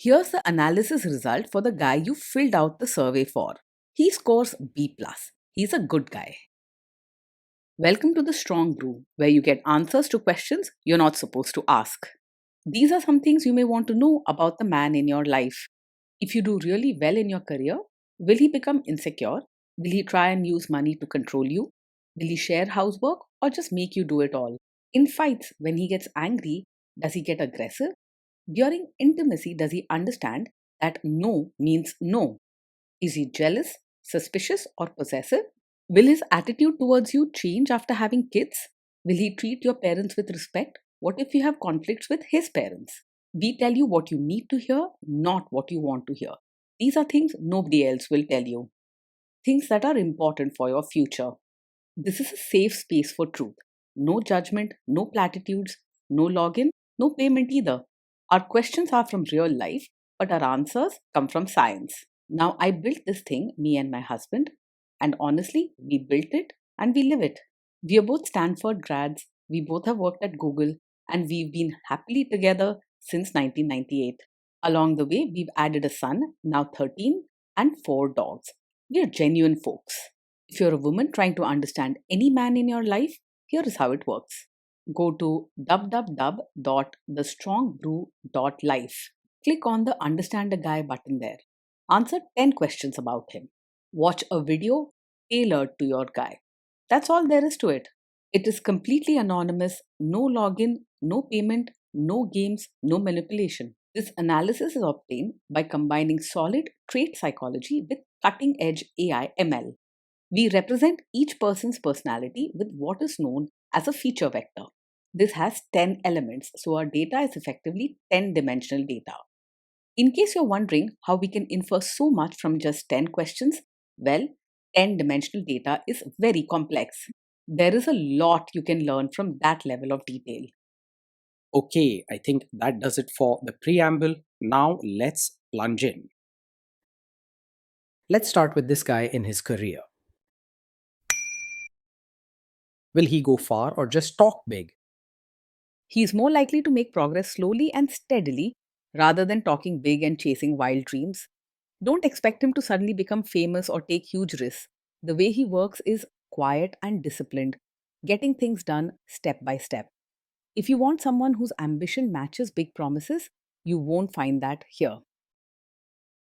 Here's the analysis result for the guy you filled out the survey for. He scores B+. He's a good guy. Welcome to the Strong Brew, where you get answers to questions you're not supposed to ask. These are some things you may want to know about the man in your life. If you do really well in your career, will he become insecure? Will he try and use money to control you? Will he share housework or just make you do it all? In fights, when he gets angry, does he get aggressive? During intimacy, does he understand that no means no? Is he jealous, suspicious, or possessive? Will his attitude towards you change after having kids? Will he treat your parents with respect? What if you have conflicts with his parents? We tell you what you need to hear, not what you want to hear. These are things nobody else will tell you. Things that are important for your future. This is a safe space for truth. No judgment, no platitudes, no login, no payment either. Our questions are from real life, but our answers come from science. Now, I built this thing, me and my husband, and honestly, we built it and we live it. We are both Stanford grads, we both have worked at Google, and we've been happily together since 1998. Along the way, we've added a son, now 13, and 4 dogs. We are genuine folks. If you're a woman trying to understand any man in your life, here is how it works. Go to www.thestrongbrew.life. Click on the Understand a Guy button there. Answer 10 questions about him. Watch a video tailored to your guy. That's all there is to it. It is completely anonymous, no login, no payment, no games, no manipulation. This analysis is obtained by combining solid trait psychology with cutting edge AI ML. We represent each person's personality with what is known as a feature vector. This has 10 elements, so our data is effectively 10-dimensional data. In case you're wondering how we can infer so much from just 10 questions, well, 10-dimensional data is very complex. There is a lot you can learn from that level of detail. Okay, I think that does it for the preamble. Now let's plunge in. Let's start with this guy in his career. Will he go far or just talk big? He is more likely to make progress slowly and steadily rather than talking big and chasing wild dreams. Don't expect him to suddenly become famous or take huge risks. The way he works is quiet and disciplined, getting things done step by step. If you want someone whose ambition matches big promises, you won't find that here.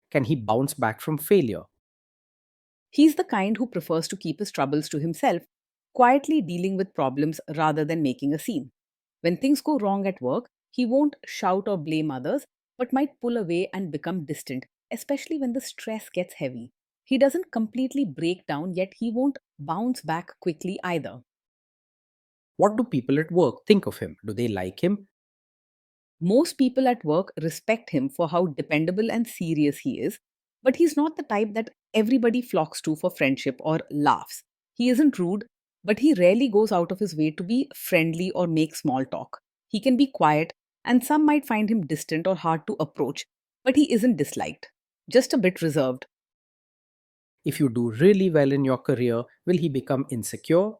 Can he bounce back from failure? He's the kind who prefers to keep his troubles to himself, quietly dealing with problems rather than making a scene. When things go wrong at work, he won't shout or blame others, but might pull away and become distant, especially when the stress gets heavy. He doesn't completely break down, yet he won't bounce back quickly either. What do people at work think of him? Do they like him? Most people at work respect him for how dependable and serious he is, but he's not the type that everybody flocks to for friendship or laughs. He isn't rude, but he rarely goes out of his way to be friendly or make small talk. He can be quiet, and some might find him distant or hard to approach, but he isn't disliked, just a bit reserved. If you do really well in your career, will he become insecure?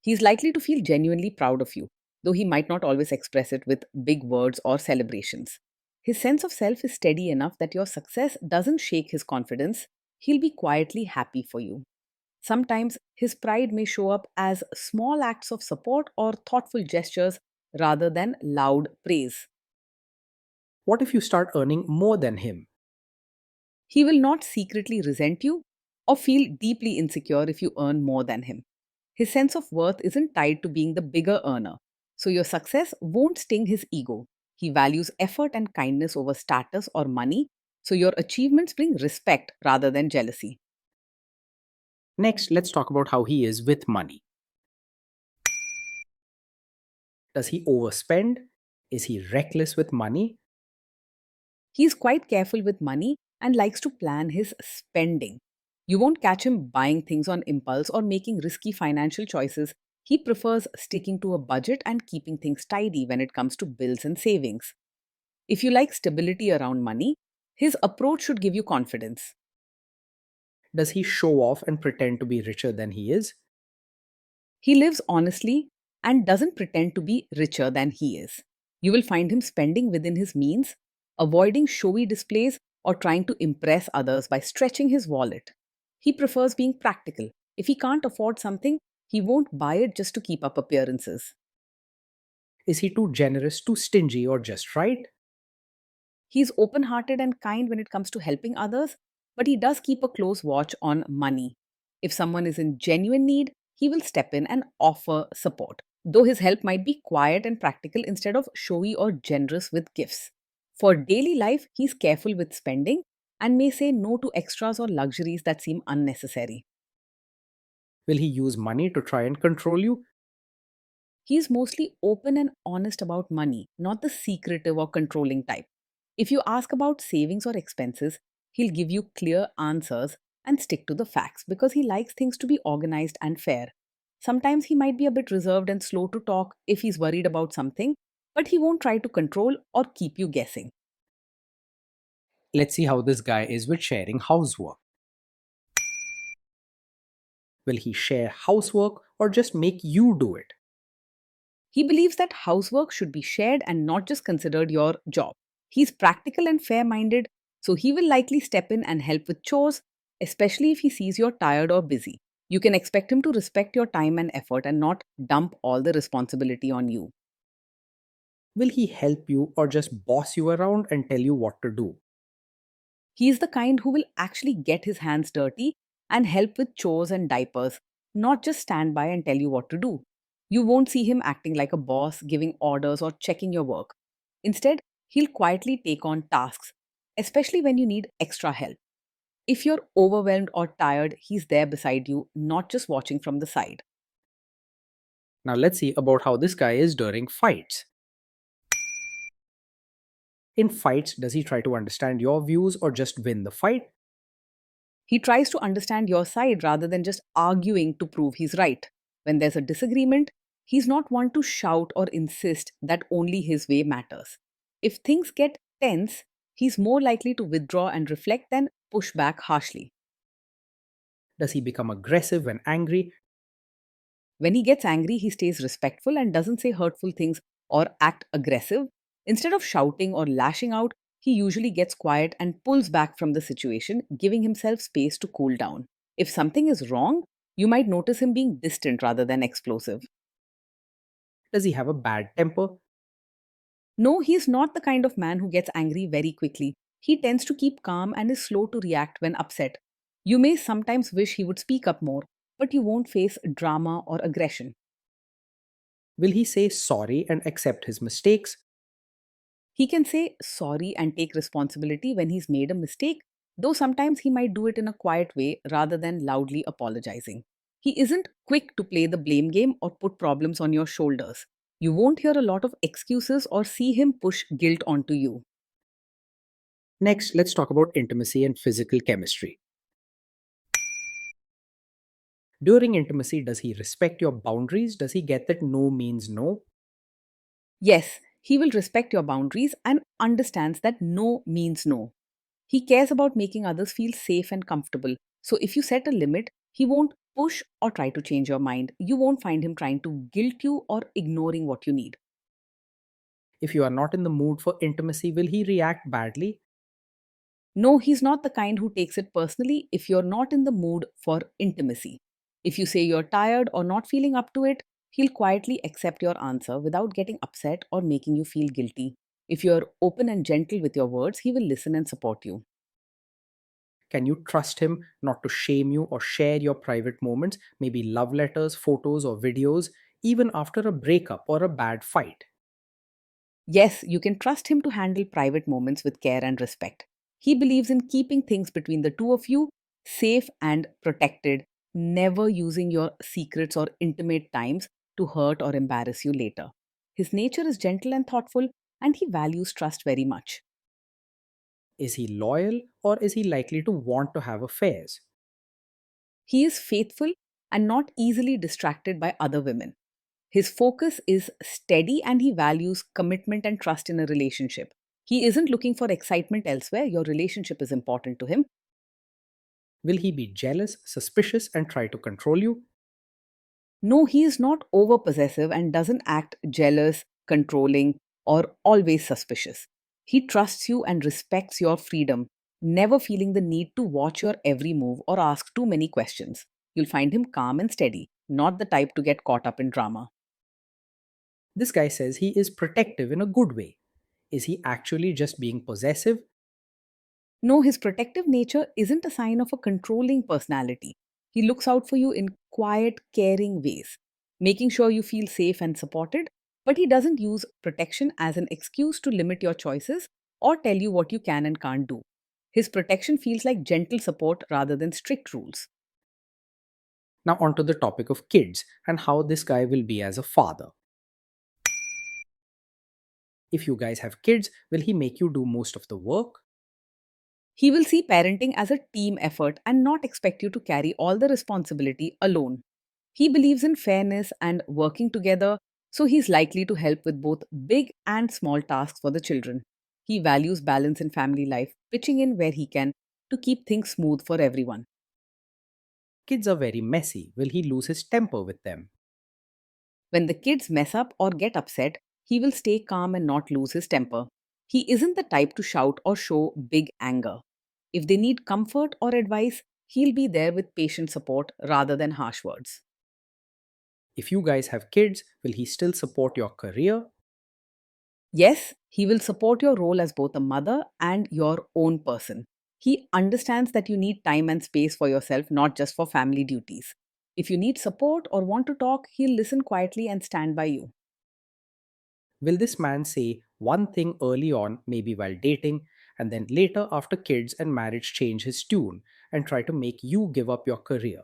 He's likely to feel genuinely proud of you, though he might not always express it with big words or celebrations. His sense of self is steady enough that your success doesn't shake his confidence. He'll be quietly happy for you. Sometimes his pride may show up as small acts of support or thoughtful gestures rather than loud praise. What if you start earning more than him? He will not secretly resent you or feel deeply insecure if you earn more than him. His sense of worth isn't tied to being the bigger earner, so your success won't sting his ego. He values effort and kindness over status or money, so your achievements bring respect rather than jealousy. Next, let's talk about how he is with money. Does he overspend? Is he reckless with money? He's quite careful with money and likes to plan his spending. You won't catch him buying things on impulse or making risky financial choices. He prefers sticking to a budget and keeping things tidy when it comes to bills and savings. If you like stability around money, his approach should give you confidence. Does he show off and pretend to be richer than he is? He lives honestly and doesn't pretend to be richer than he is. You will find him spending within his means, avoiding showy displays or trying to impress others by stretching his wallet. He prefers being practical. If he can't afford something, he won't buy it just to keep up appearances. Is he too generous, too stingy, or just right? He's open hearted and kind when it comes to helping others, but he does keep a close watch on money. If someone is in genuine need, he will step in and offer support, though his help might be quiet and practical instead of showy or generous with gifts. For daily life, he's careful with spending and may say no to extras or luxuries that seem unnecessary. Will he use money to try and control you? He's mostly open and honest about money, not the secretive or controlling type. If you ask about savings or expenses, he'll give you clear answers and stick to the facts because he likes things to be organized and fair. Sometimes he might be a bit reserved and slow to talk if he's worried about something, but he won't try to control or keep you guessing. Let's see how this guy is with sharing housework. Will he share housework or just make you do it? He believes that housework should be shared and not just considered your job. He's practical and fair minded, so he will likely step in and help with chores, especially if he sees you're tired or busy. You can expect him to respect your time and effort and not dump all the responsibility on you. Will he help you or just boss you around and tell you what to do? He's the kind who will actually get his hands dirty and help with chores and diapers, not just stand by and tell you what to do. You won't see him acting like a boss, giving orders, or checking your work. Instead, he'll quietly take on tasks, especially when you need extra help. If you're overwhelmed or tired, he's there beside you, not just watching from the side. Now let's see about how this guy is during fights. In fights, does he try to understand your views or just win the fight? He tries to understand your side rather than just arguing to prove he's right. When there's a disagreement, he's not one to shout or insist that only his way matters. If things get tense, he's more likely to withdraw and reflect than push back harshly. Does he become aggressive when angry? When he gets angry, he stays respectful and doesn't say hurtful things or act aggressive. Instead of shouting or lashing out, he usually gets quiet and pulls back from the situation, giving himself space to cool down. If something is wrong, you might notice him being distant rather than explosive. Does he have a bad temper? No, he is not the kind of man who gets angry very quickly. He tends to keep calm and is slow to react when upset. You may sometimes wish he would speak up more, but you won't face drama or aggression. Will he say sorry and accept his mistakes? He can say sorry and take responsibility when he's made a mistake, though sometimes he might do it in a quiet way rather than loudly apologizing. He isn't quick to play the blame game or put problems on your shoulders. You won't hear a lot of excuses or see him push guilt onto you. Next, let's talk about intimacy and physical chemistry. During intimacy, does he respect your boundaries? Does he get that no means no? Yes, he will respect your boundaries and understands that no means no. He cares about making others feel safe and comfortable. So if you set a limit, he won't push or try to change your mind. You won't find him trying to guilt you or ignoring what you need. If you are not in the mood for intimacy, will he react badly? No, he's not the kind who takes it personally if you're not in the mood for intimacy. If you say you're tired or not feeling up to it, he'll quietly accept your answer without getting upset or making you feel guilty. If you're open and gentle with your words, he will listen and support you. Can you trust him not to shame you or share your private moments, maybe love letters, photos, or videos, even after a breakup or a bad fight? Yes, you can trust him to handle private moments with care and respect. He believes in keeping things between the two of you safe and protected, never using your secrets or intimate times to hurt or embarrass you later. His nature is gentle and thoughtful, and he values trust very much. Is he loyal or is he likely to want to have affairs? He is faithful and not easily distracted by other women. His focus is steady and he values commitment and trust in a relationship. He isn't looking for excitement elsewhere. Your relationship is important to him. Will he be jealous, suspicious, and try to control you? No, he is not over possessive and doesn't act jealous, controlling, or always suspicious. He trusts you and respects your freedom, never feeling the need to watch your every move or ask too many questions. You'll find him calm and steady, not the type to get caught up in drama. This guy says he is protective in a good way. Is he actually just being possessive? No, his protective nature isn't a sign of a controlling personality. He looks out for you in quiet, caring ways, making sure you feel safe and supported, but he doesn't use protection as an excuse to limit your choices or tell you what you can and can't do. His protection feels like gentle support rather than strict rules. Now, onto the topic of kids and how this guy will be as a father. If you guys have kids, will he make you do most of the work? He will see parenting as a team effort and not expect you to carry all the responsibility alone. He believes in fairness and working together, so he's likely to help with both big and small tasks for the children. He values balance in family life, pitching in where he can to keep things smooth for everyone. Kids are very messy. Will he lose his temper with them? When the kids mess up or get upset, he will stay calm and not lose his temper. He isn't the type to shout or show big anger. If they need comfort or advice, he'll be there with patient support rather than harsh words. If you guys have kids, will he still support your career? Yes, he will support your role as both a mother and your own person. He understands that you need time and space for yourself, not just for family duties. If you need support or want to talk, he'll listen quietly and stand by you. Will this man say one thing early on, maybe while dating, and then later after kids and marriage change his tune and try to make you give up your career?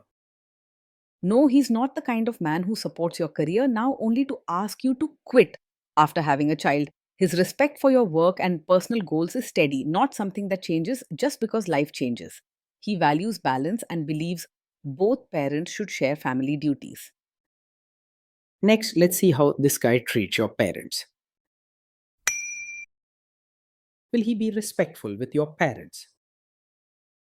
No, he's not the kind of man who supports your career now only to ask you to quit after having a child. His respect for your work and personal goals is steady, not something that changes just because life changes. He values balance and believes both parents should share family duties. Next, let's see how this guy treats your parents. Will he be respectful with your parents?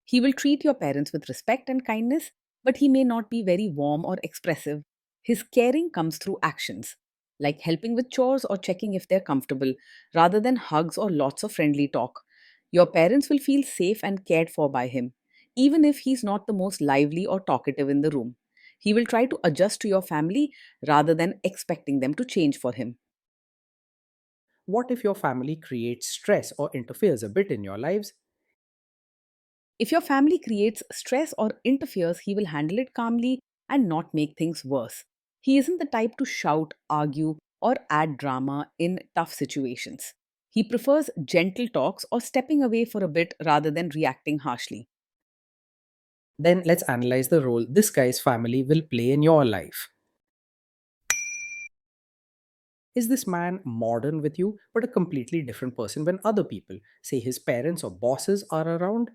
He will treat your parents with respect and kindness, but he may not be very warm or expressive. His caring comes through actions, like helping with chores or checking if they're comfortable, rather than hugs or lots of friendly talk. Your parents will feel safe and cared for by him, even if he's not the most lively or talkative in the room. He will try to adjust to your family rather than expecting them to change for him. What if your family creates stress or interferes a bit in your lives? If your family creates stress or interferes, he will handle it calmly and not make things worse. He isn't the type to shout, argue, or add drama in tough situations. He prefers gentle talks or stepping away for a bit rather than reacting harshly. Then let's analyze the role this guy's family will play in your life. Is this man modern with you, but a completely different person when other people, say his parents or bosses, are around?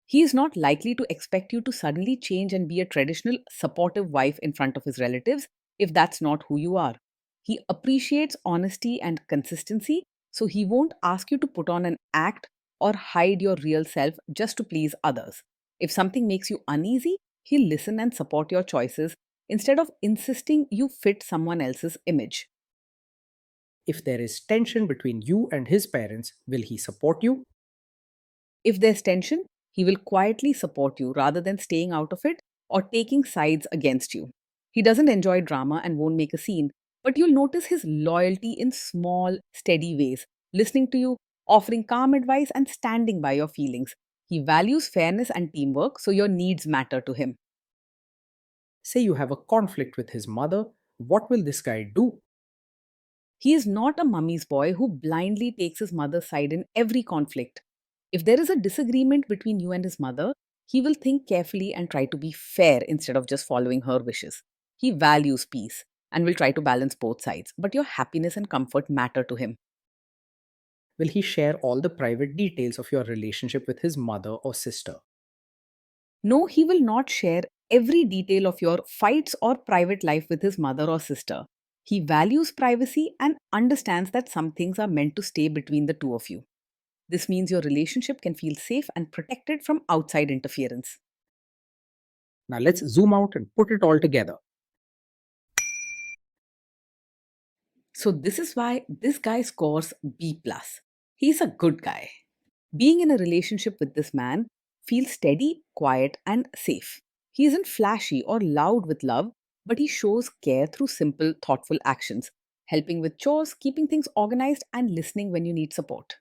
He is not likely to expect you to suddenly change and be a traditional supportive wife in front of his relatives if that's not who you are. He appreciates honesty and consistency, so he won't ask you to put on an act or hide your real self just to please others. If something makes you uneasy, he'll listen and support your choices instead of insisting you fit someone else's image. If there is tension between you and his parents, will he support you? If there's tension, he will quietly support you rather than staying out of it or taking sides against you. He doesn't enjoy drama and won't make a scene, but you'll notice his loyalty in small, steady ways, listening to you, offering calm advice, and standing by your feelings. He values fairness and teamwork, so your needs matter to him. Say you have a conflict with his mother, what will this guy do? He is not a mummy's boy who blindly takes his mother's side in every conflict. If there is a disagreement between you and his mother, he will think carefully and try to be fair instead of just following her wishes. He values peace and will try to balance both sides, but your happiness and comfort matter to him. Will he share all the private details of your relationship with his mother or sister? No, he will not share every detail of your fights or private life with his mother or sister. He values privacy and understands that some things are meant to stay between the two of you. This means your relationship can feel safe and protected from outside interference. Now let's zoom out and put it all together. So this is why this guy scores B plus. He's a good guy. Being in a relationship with this man feels steady, quiet, and safe. He isn't flashy or loud with love, but he shows care through simple, thoughtful actions, helping with chores, keeping things organized, and listening when you need support.